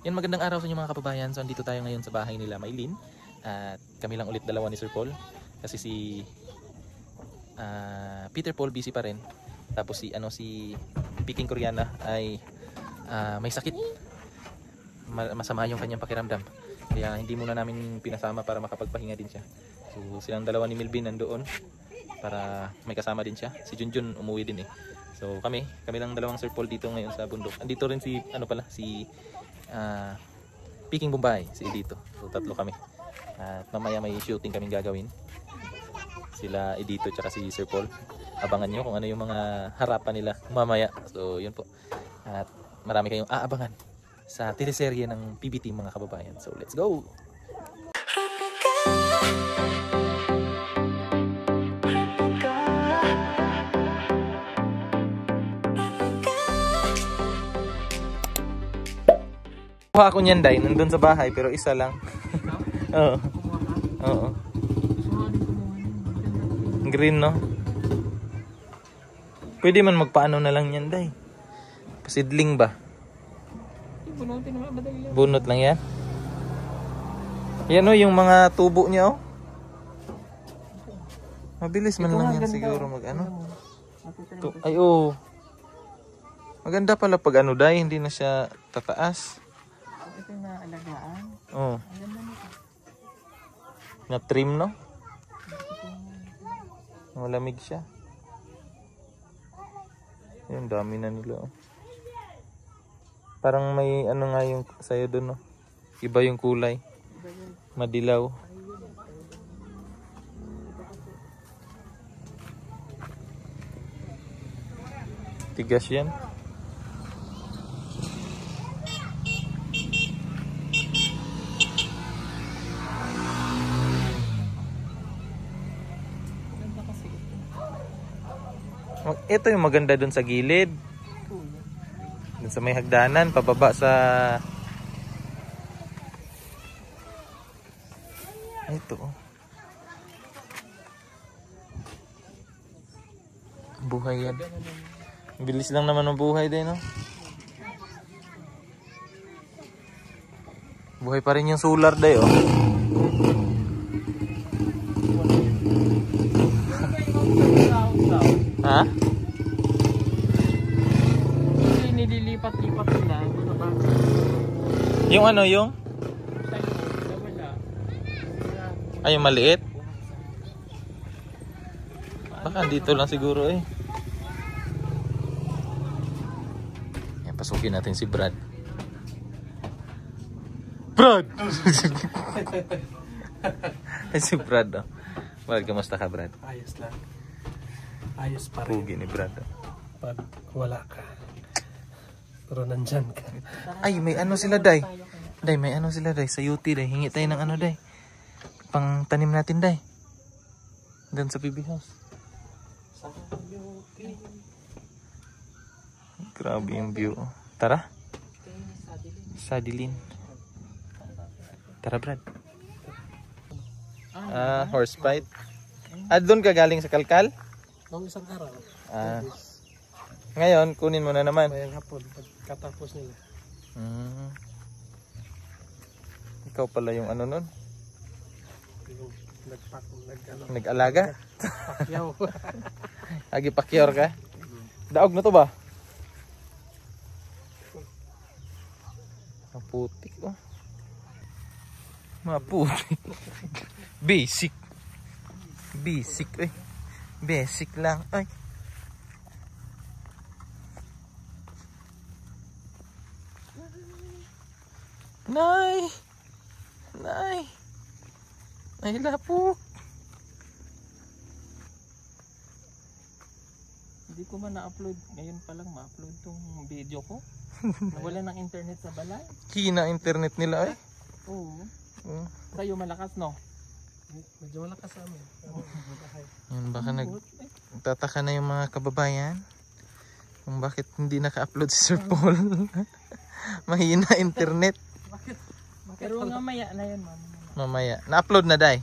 Yan, magandang araw sa inyo mga kababayan. So andito tayo ngayon sa bahay nila Maylin. At kami lang ulit dalawa ni Sir Paul. Kasi si Peter Paul busy pa rin. Tapos si Peking Koreana ay may sakit. Masama yung kanyang pakiramdam. Kaya hindi muna namin pinasama para makapagpahinga din siya. So silang dalawa ni Melvin nandoon para may kasama din siya. Si Junjun umuwi din eh. So kami lang dalawang Sir Paul dito ngayon sa bundok. Andito rin si si Peking Bombay, si Edito. So tatlo kami. At mamaya may shooting kaming gagawin. Sila Edito tsaka si Sir Paul. Abangan nyo kung ano yung mga harapan nila mamaya. So yun po. At marami kayong aabangan sa teleserye ng PBT mga kababayan. So let's go! Kuha ko niyan, Day, nandun sa bahay pero isa lang. Oo. Oo. Green, no? Pwede man magpaano na lang yan, Day. Pasidling ba? Bunot lang yan. Yan o, yung mga tubo niya o. Mabilis man lang yan siguro mag ano. Ay o. Maganda pala pag ano, Day, hindi na siya tataas. Ito na alagaan. Oo. Na trim, no? Malamig siya. Yung dami na nila. Oh. Parang may ano nga yung sayo doon, no? Iba yung kulay. Madilaw. Tigas yan. Ito yung maganda dun sa gilid. Dun sa may hagdanan, pababa sa... Ito. Buhay yan. Bilis lang naman ng buhay din, no? Buhay pa rin yung solar day, oh. Ha? Nililipat-lipat nila. Yung ano yung? Ay, yung maliit? Baka dito lang siguro eh. Yan, pasukin natin si Brad. Brad! Ay, si Brad, oh. Brad, kamusta ka, Brad? Ayos lang. Ayos pa rin. Pugi ni Brad. Pag wala ka. Pero nandyan ka. Ay, may ano sila, Day. Day, may ano sila, Day. Sa UT, Day. Hingi tayo ng ano, Day. Pang tanim natin, Day. Doon sa PB House. Sa UT. Grabe yung view. Tara. Sadilin. Tara, Brad. Horse fight. Doon ka galing sa Kalkal? Noong isang araw. Ngayon, kunin mo na naman. Mayang hapon, pagkatapos nila. Ikaw pala yung ano nun? Yung nag-alaga? Pakyaw. Agi pakyor ka? Daog na to ba? Maputik, oh. Maputik. Basic. Basic, eh. Basic lang, ay. Nay! Nay! Nay, lapok! Hindi ko man na-upload. Ngayon pa lang ma-upload tong video ko. Nawala ng internet sa balay. Hina internet nila, ay. Oo. Sa'yo malakas, no? Medyo malakas sa amin. Yan, baka nagtataka na yung mga kababayan kung bakit hindi naka-upload si Sir Paul. Mahina internet. Pero mamaya na yun, mama. Mamaya. Na-upload na, Day?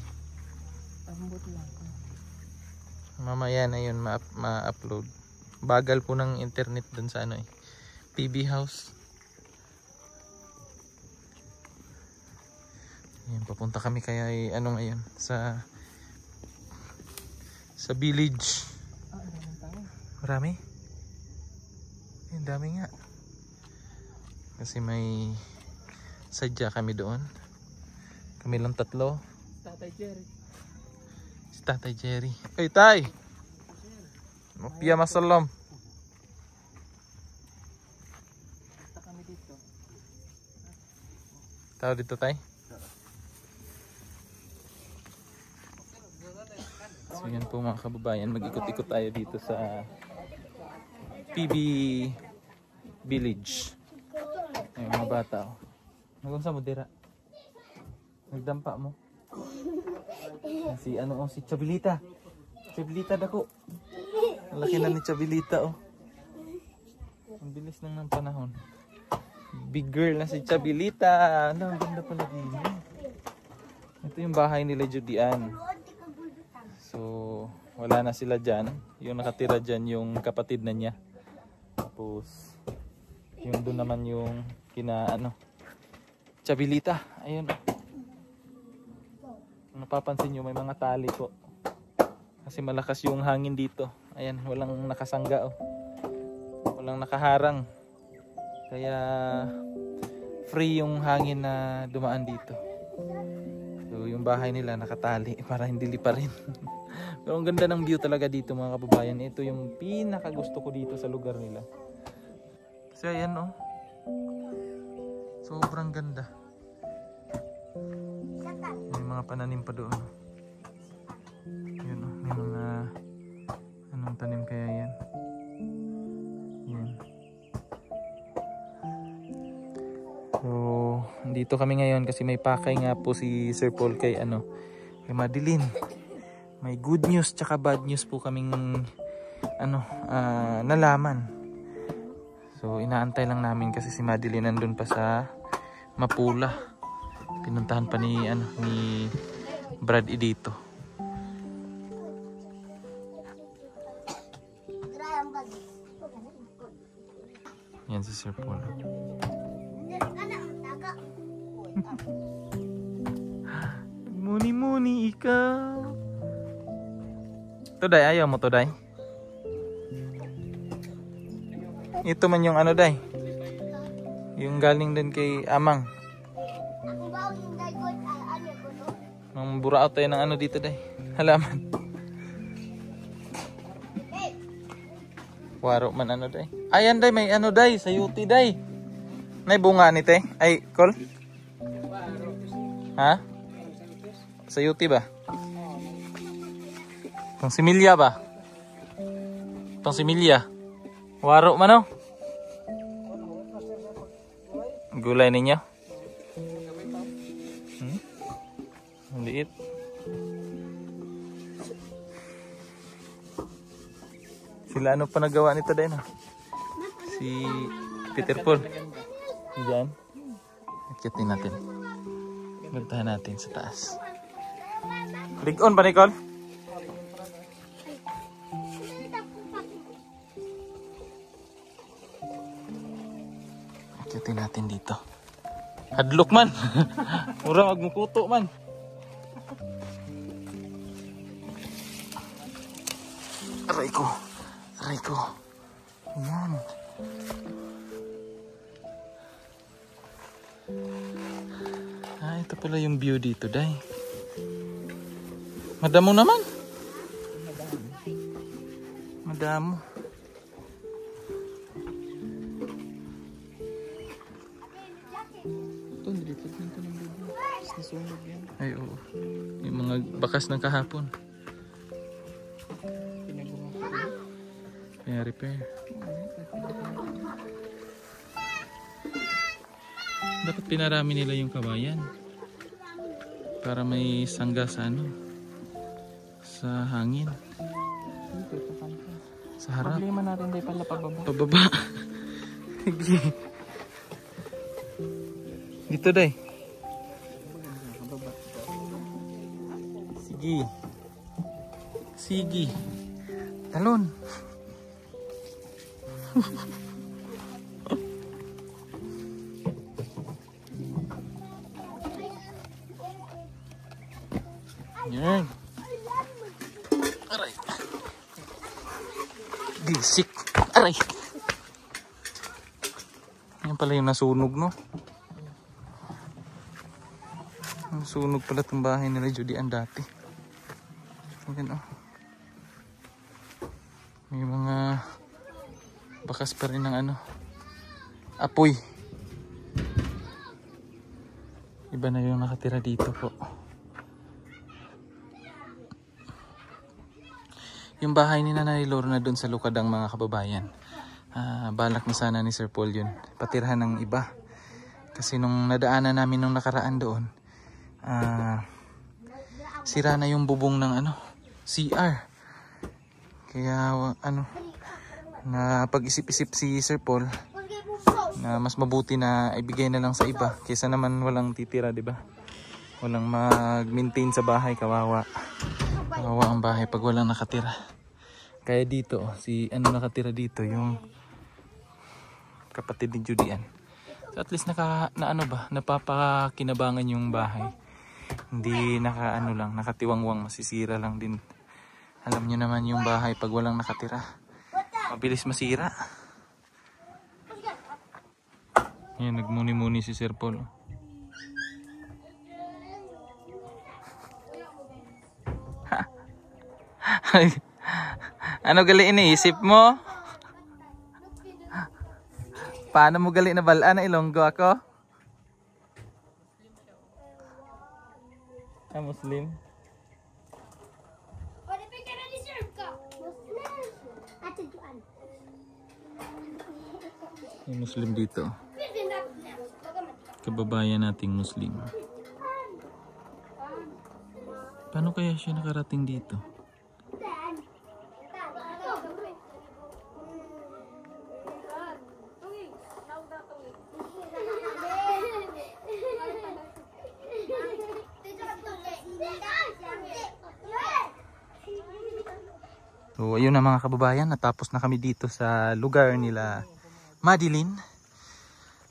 Tambot lang. Mamaya na yun ma-upload. Bagal po ng internet dun sa ano eh. PB House. Ayan, papunta kami kaya ano ngayon sa village. Marami? Ang dami nga. Kasi may sadya kami doon. Kami lang tatlo. Tatay Jerry. Si Tatay Jerry. Ay, Tay! Mapia masalam. Basta kami dito. Tao dito, Tay? So yan po mga kababayan, mag-ikot-ikot tayo dito sa PB Village. Ay, mga bata. Oh. Nagunsa mo dira? Nagdampa mo? Si ano oh, si Chabilita. Chabilita dako. Ang laki na ni Chabilita oh. Ang bilis lang ng panahon. Big girl na si Chabilita. Ano, ang ganda pala dito. Ito yung bahay nila Judian. So, wala na sila dyan. Yung nakatira dyan, yung kapatid na niya. Tapos, yung doon naman yung kina, ano, Chabilita. Ayun. Napapansin nyo, may mga tali po. Kasi malakas yung hangin dito. Ayan, walang nakasangga, oh. Walang nakaharang. Kaya, free yung hangin na dumaan dito. So, yung bahay nila nakatali para hindi liparin. Pero ang ganda ng view talaga dito mga kababayan. Ito yung pinaka gusto ko dito sa lugar nila. Kasi ayan oh. Sobrang ganda. May mga pananim pa doon. Yun oh. May mga anong tanim kaya yan. Yan. So, dito kami ngayon kasi may pakay nga po si Sir Paul kay ano, kay Madeline. May good news tsaka bad news po kaming ano, nalaman. So inaantay lang namin kasi si Madeline nandun pa sa Mapula. Pinuntahan pa ni ano ni Brad dito. Yan si Sir Paul. Muni-muni ikaw. Ito day, ayaw mo to day? Ito man yung ano day? Yung galing din kay Amang. Nang burao tayo ng ano dito day? Halaman. Waro man ano day? Ayan day, may ano day, sayuti day. May bunga ni te? Ay, Col? Ha? Sayuti ba? Itong similya ba? Itong similya. Waro man oh. Gulay ninyo. Ang liit. Sila ano pa nagawa nito din oh? Si Peter Paul. Diyan. Akitin natin. Puntahan natin sa taas. Ligon ba, Nicole? Akitin natin dito. Hadlok man. Mura magmukuto man. Aray ko. Aray ko. Ayan. Ah, ito pala yung view dito, day. Madamo naman. Madamo. Ito, nilipad nito ng bubong. Nasunog yan. Ay, oo. Yung mga bakas ng kahapon. Pinagawa ko. Kaya repair. Dapat pinarami nila yung kawayan para may sangga sa ano, sa hangin, sa harap. Problema natin day pala pababa. Pababa. Dito day. Sige. Sige. Talon. Yan. Aray. Bisik. Aray. Yan pala yung nasunog, no? Nasunog pala itong bahay nila Judian dati. Ayan, oh. May mga bakas pa rin ng ano, apoy. Iba na yung nakatira dito po. Yung bahay ni Nanay Lorna doon sa Lukadang, mga kababayan. Balak na sana ni Sir Paul yun. Patirhan ng iba. Kasi nung nadaanan namin nung nakaraan doon, sira na yung bubong ng ano, CR. Kaya ano, na pag-isip-isip si Sir Paul na mas mabuti na ibigay na lang sa iba kaysa naman walang titira, 'di ba? Walang mag-maintain sa bahay, kawawa. Kawawa ang bahay pag walang nakatira. Kaya dito, si ano nakatira dito, yung kapatid ni Judian. So at least napapakinabangan yung bahay. Hindi nakatiwangwang, masisira lang din. Alam niyo naman yung bahay pag walang nakatira, mabilis masira. Yan, nagmuni-muni si Sir Paul. Ano gali iniisip mo? Paano mo gali na balaan na Ilonggo ako? Muslim? May Muslim dito. Kababayan nating Muslim. Paano kaya siya nakarating dito? So ayun na mga kababayan, natapos na kami dito sa lugar nila Madeline.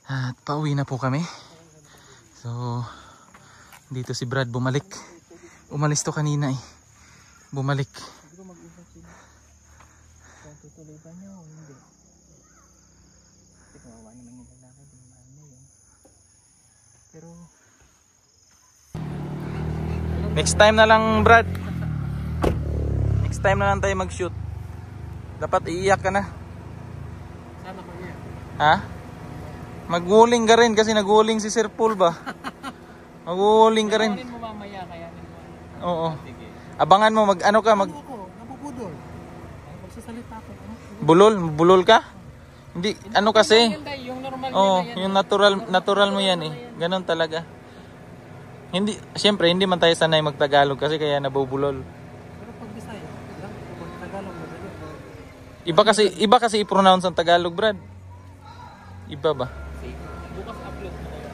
At pauwi na po kami. So dito si Brad bumalik. Umalis to kanina eh. Bumalik. Next time na lang, Brad. Next time na lang tayo mag-shoot. Dapat iiyak ka na. Sana mag-iyak. Ha? Mag-wuling ka rin kasi nag-wuling si Sir Paul ba? Mag-wuling ka rin. Mo mamaya kaya nito. Oo. Abangan mo mag-ano ka, nabubudol. Magsasalita ako. Bulol ka? Hindi ano kasi. Yung normal yung natural mo yan eh. Ganon talaga. Hindi, siyempre hindi man tayo sanay magtagalog kasi kaya nabubulol. Pero pag Bisaya, Tagalog mo Iba kasi i-pronounce ang Tagalog, Brad. Iba ba? Bukas upload mo tayo.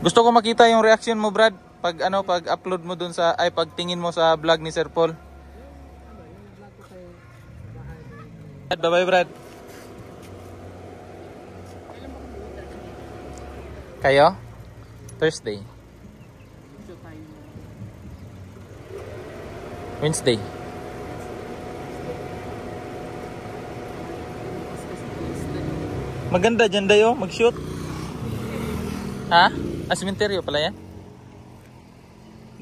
Gusto ko makita yung reaction mo, Brad, pag upload mo dun sa pag tingin mo sa vlog ni Sir Paul. Bye-bye, Brad. Kayo? Thursday. Wednesday. Maganda dyan dayo, mag-shoot. Ha? Sementeryo pala yan?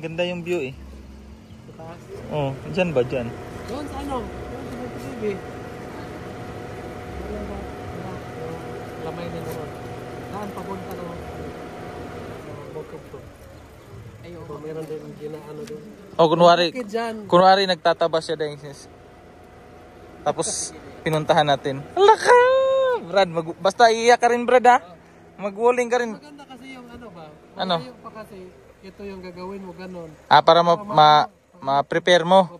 Ganda yung view eh. Oh, dyan ba dyan? Doon sa ano? Doon sa TV. Lamay na doon. Daan papunta naman. Ayo, meron din ginaano doon. Oh, kunwari nagtatabas siya dahil. Tapos pinuntahan natin. Alaka! Brad, basta iiyak ka rin, Brad, ha? Mag-walling ka rin. Maganda kasi yung ano ba? Ano? Pa kasi ito yung gagawin mo ganon. Para ma-prepare mo.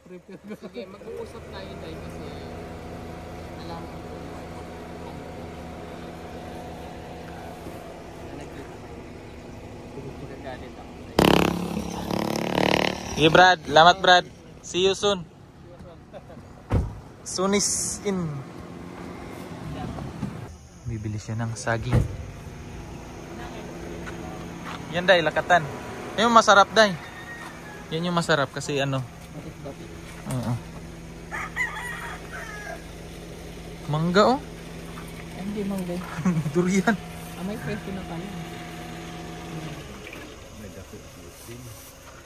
Sige, mag-uusap tayo dahil kasi alam ko. Nagagalit ako. Sige, Brad. Lamat, Brad. See you soon. Soon is in. Bibili siya ng saging. Yan, day, lakatan. Yung masarap, day. Yan yung masarap kasi ano. Batik-batik. Oo. Mangga oh. Ay, hindi mangga. Durian. May presyo na pala.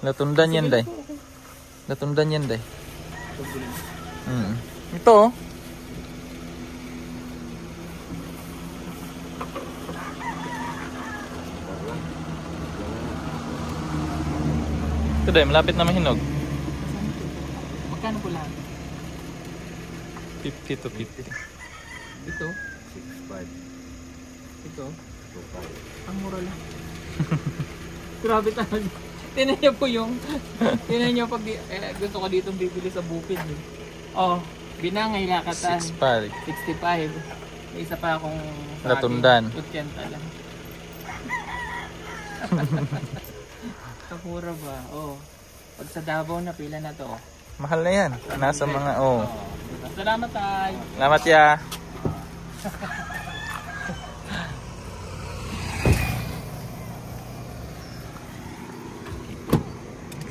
Latundan yan, day. Latundan yan, day. Ito oh. Ito, day. Malapit na mahinog. Magkano po lang? 50 to 50. Ito? 6.5. Ito? 2.5. Ang mura lang. Grabe talaga. Tinan niyo po yung... Tinan niyo pag... gusto ko ditong bibili sa bukid. Eh. Oh, Binangay Lakatan. 6.5. 65. May isa pa akong... Latundan. 80 lang. Kapura ba? Oh. Pag sa Davao na pila na to. Mahal na yan. Nasa mga, oh. Diba? Salamat tayo. Salamat ya.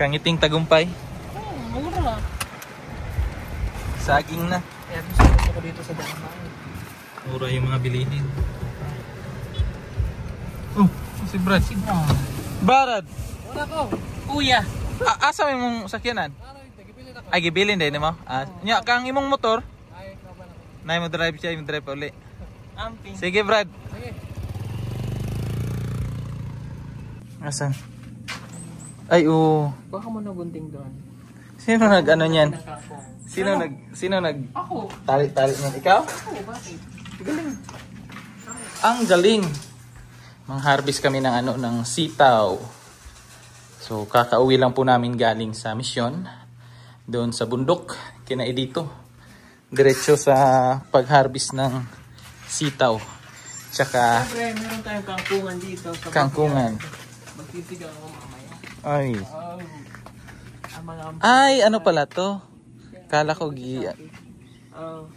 Kangiting tagumpay. Mura. Saging na. Kaya gusto ko dito sa Davao. Mura yung mga bilihin. Oh, si Brad. Barad. Wala ko. Kuya. Asa mo yung sakyanan? Ay, gibilin din mo? Nya, kang imong motor? Nay mo drive siya, yung drive pa uli. Amping. Sige, Brad. Sige. Asan? Ay, oo. Baka mo nagunting doon. Sino nag-ano niyan? Pinakako. Sino nag Ako. tali-tali niyan? Ikaw? Ako, bakit? Galing. Ang galing. Mang-harvest kami ng ano, ng sitaw. So, kakauwi lang po namin galing sa misyon. Doon sa bundok, kina Edito. Diretso sa pag-harvest ng sitaw. Tsaka Siyempre, meron tayong kangkungan dito. Sa kangkungan. Magtitigang ako mamaya. Ay. Ang mga... Ay, ano pala to? Kala ko Oh.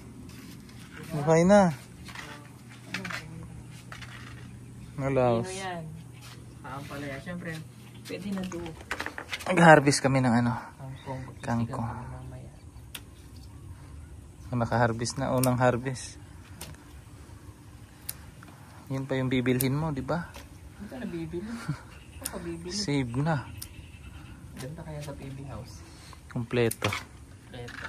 Okay na. Nalaos. Ano yan? Ang palaya. Siyempre, pwede na doon. Nag-harvest kami ng ano. Kangkong. Kangkong. Mamaya. Naka-harvest na. Unang harvest. Yun pa yung bibilhin mo, di ba? Hindi ka nabibili. Ako bibili. Save na. Ganda kaya sa PB house. Kompleto. Ito.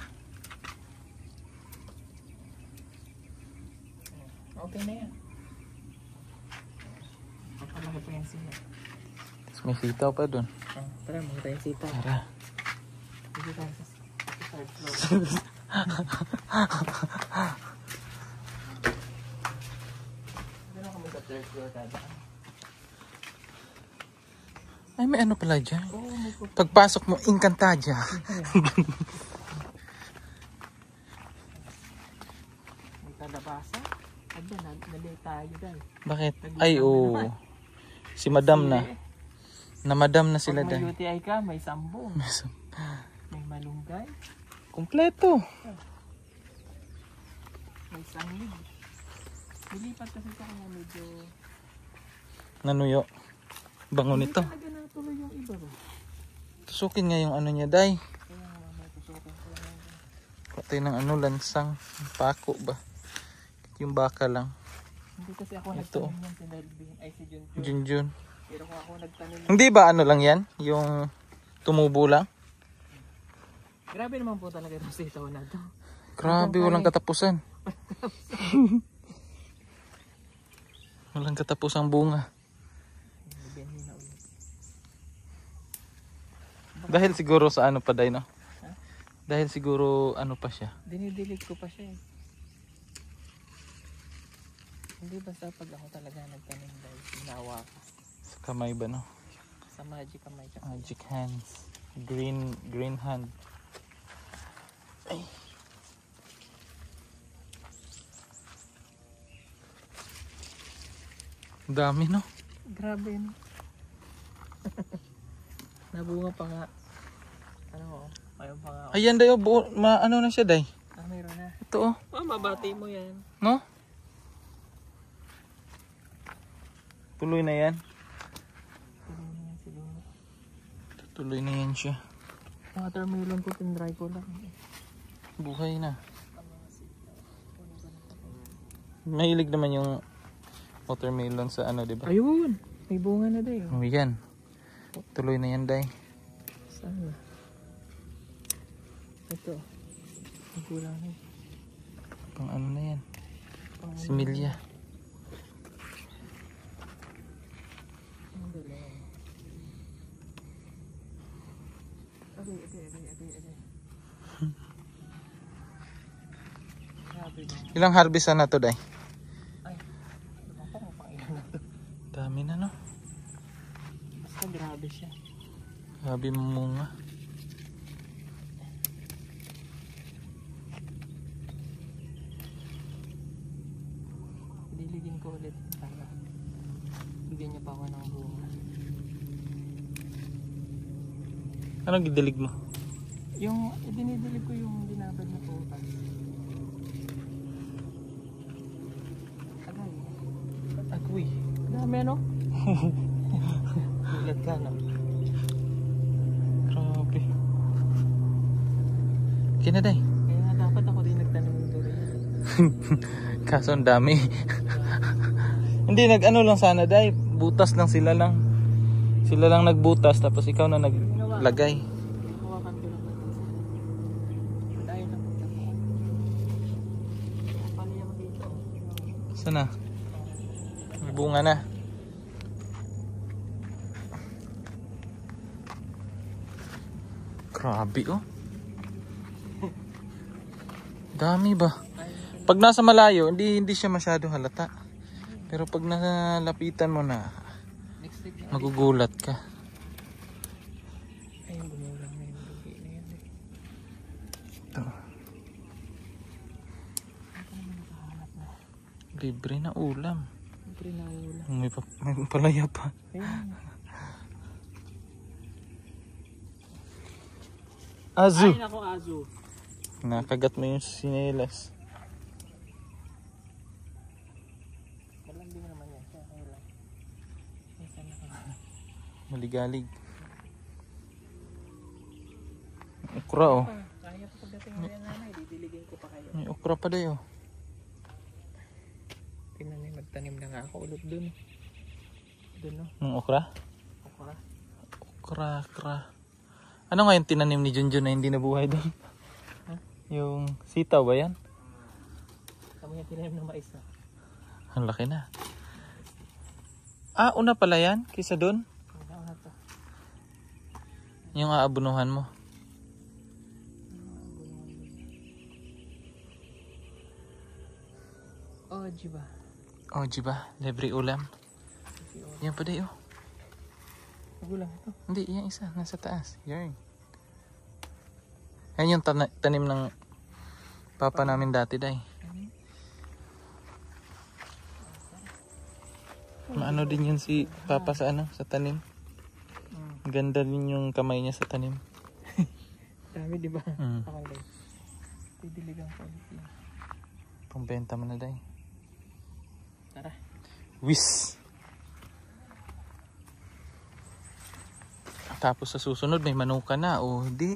Okay na yan. Papalaki pa yan siya. Tapos may sitaw pa dun. Tara, mga tayong sita. Tara. Hindi tayo sa third floor. Gano'n kami sa third floor kada. Ay, may ano pala dyan. Oo, may po. Pagpasok mo, Encantadia. May talabasa. Adyan, nalay tayo dahil. Bakit? Ay, oo. Si madam na. Na-madam na sila Pag may dahil. UTI ka, may sambong. May malunggay. Kompleto. May sanglig. Nilipat kasi sa kanya medyo... Nanuyo. Bango nito. Hindi talaga natuloy yung iba ba? Tusukin nga yung ano niya, day. Kaya nga may tusukin ko lang. Patay ng ano, lansang. Pako ba? Yung baka lang. Hindi kasi ako Ito. nagtanim yan si Melvin. Ay si Junjun. Junjun. Pero kung ako nagtanim yan. Hindi ba ano lang yan? Yung tumubo lang? Grabe naman po talaga itong sitaw na to. Grabe, walang katapusan. Walang katapusang bunga. Bibigyan na ulit. Dahil siguro sa ano pa, day, no? Dahil siguro ano pa siya. Dinidilig ko pa siya eh. Hindi basta pag ako talaga nagtanim dahil ginawa ko. Sa kamay ba, no? Sa magic kamay tsaka. Magic hands. Green hand. Ay. Dami, no? Grabe no. Nabunga pa nga. Ano ko? Mayroon pa nga ako. Ayan, day, oh, ano na siya, day? Mayroon na. Ito, oh. Mabati mo yan. No? Tuloy na yan. Tuloy na yan siguro. Tuloy na yan siya. Watermelon ko, tinry ko lang. Buhay na. Mahilig naman yung watermelon sa ano, diba? Ayun! May bunga na day. Oh, yan. Tuloy na yan, day. Saan na? Ito. Ang kulang na. Pang ano na yan? Similya. Ang galing. Ilang harvest na to, day? Ay, parang pangilan na to. Dami na, no? Basta grabe siya. Grabe munga. Diligin ko ulit para bigyan niya pa ako ng bunga. Anong gidilig mo? Yung dinidilig ko yung dinabad na putas. Agay. Agoy. Dami ano? Gulat ka no? Grabe. Kina, day. Kaya nga dapat ako din nagtanim ng durian. Kaso ang dami. Hindi, nag-ano lang sana, day. Butas lang sila lang. Sila lang nagbutas, tapos ikaw na naglagay. Hawakan ko lang natin sila. Dahil lang punta ko. Paliyang dito. Sana? May bunga na. Grabe, oh. Dami ba? Pag nasa malayo, hindi siya masyado halata. Pero pag nalapitan mo na, Next week na. magugulat ka. Ayun, gumulang na yung lugi na yun. Ito. Libre na ulam. Siyempre na ulang. May palaya pa. Ayun. Azu. Ay, nako, Azu. Nakagat mo yung sinelas. Malambing naman yan. Kaya kayo lang. Minsan na kayo. Maligalig. Okra, oh. Kaya pa pagdating mo yan, nanay. Didiligin ko pa kayo. May okra pa dayo. Tingnan niyo, magtanim na nga ako ulit dun. Dun, no? Ng okra? Okra. Okra. Ano nga yung tinanim ni Junjun na hindi nabuhay doon? Huh? Yung sitaw ba yan? Kami yung tinanim ng mais na. Ang laki na. Ah, una pala yan? Kisa doon? Ano na to? Yung aabunuhan mo. Oh, jiba. Oh, diba? Libre ulam. Yan pa dayo. Magulang ito. Hindi, yan isa. Nasa taas. Yan. Yan yung tanim ng papa namin dati, day. Maano din yun si papa sa ano, sa tanim. Ganda din yung kamay niya sa tanim. Dami, di ba? Mm. Okay, day. Didiligan ko ulit yan. Pambenta mo na, day. Tara. Wis! Tapos sa susunod may manuka na o hindi.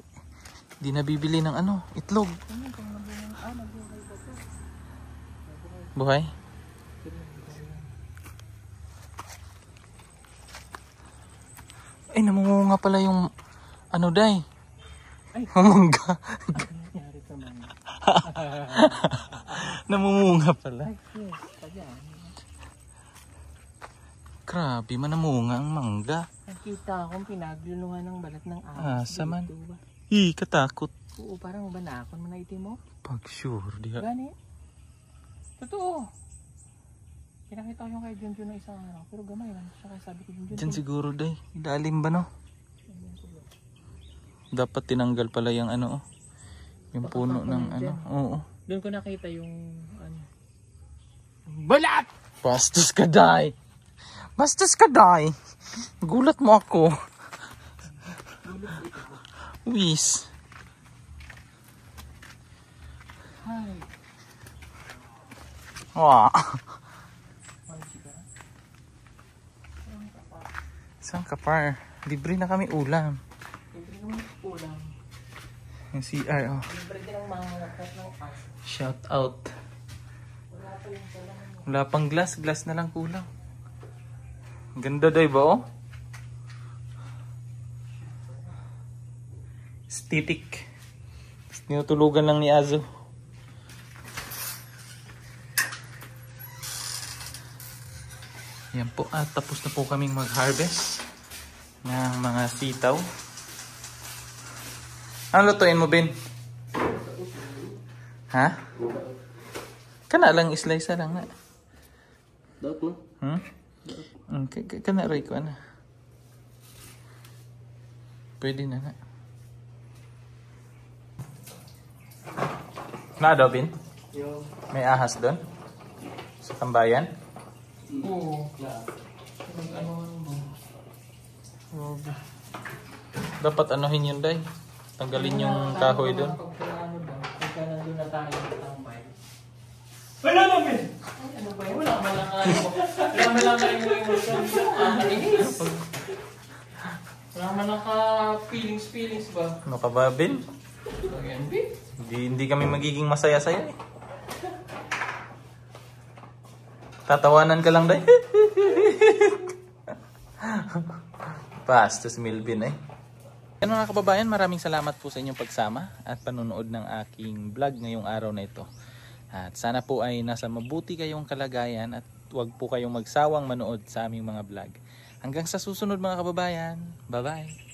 Hindi na bibili ng ano, itlog. Ano kung nabungan? Ah, nabuhay ba ito? Buhay? Ay, namunga pala yung ano, day. Ay. Mamangga. Ano nangyari sa mga? Namunga pala. Ay, yes. Padyan. Grabe, manamunga ang mangga. Nakita akong pinaglulungan ng balat ng Ah, ahas. saman. Dito ba? Katakot. Oo, parang banakon man na itim mo. Pag sure, diha. Gani. Totoo. Pinakita ko yung kay Junjun na isang araw. Pero gamay lang. Siya kaya sabi ko Junjun. Diyan siguro, day. Ilalim ba, no? Dapat tinanggal pala yung ano, oh. Yung Baka puno pa ng dyan. ano. Oo. Doon ko nakita yung ano. Balat! Bastos ka, day. Bastos ka, day. Gulat mo ako. Wis. Hi. Wah. Ay, siya. Isang kapar. Libre na kami ulam. Libre naman ulam. Yung CR, oh. Libre din ang mga lakas ng as. Shout out. Wala pa yung salaman. Wala pang glass. Glass na lang kulang. Ganda daw ba, oh? Aesthetic. Tinutulugan lang ni Azo. Yan po, at tapos na po kaming mag-harvest ng mga sitaw. Ano lutuin mo, Ben? Ha? Kana lang, slice lang na. Dapat mo? Kana rin ko, ano? Pwede na na. Na daw, Ben? Yung... May ahas doon? Sa tambayan? Oo. Ano mo? Dapat anuhin yun, Day. Tanggalin yung kahoy doon. Pagka ano ba? Pagka nandun na tayo tambay. Wala namin! Ay, ano ba yun? Wala man lang ano. Wala man lang kayo yung emotion. Wala man lang ka feelings ba? Ano ka ba, Ben? Ayan, B. Hindi kami magiging masaya-saya eh. Tatawanan ka lang, Day. Bastos Milvin eh. Yan mga kababayan, maraming salamat po sa inyong pagsama at panunood ng aking vlog ngayong araw na ito. At sana po ay nasa mabuti kayong kalagayan at huwag po kayong magsawang manood sa aming mga vlog. Hanggang sa susunod mga kababayan. Bye-bye!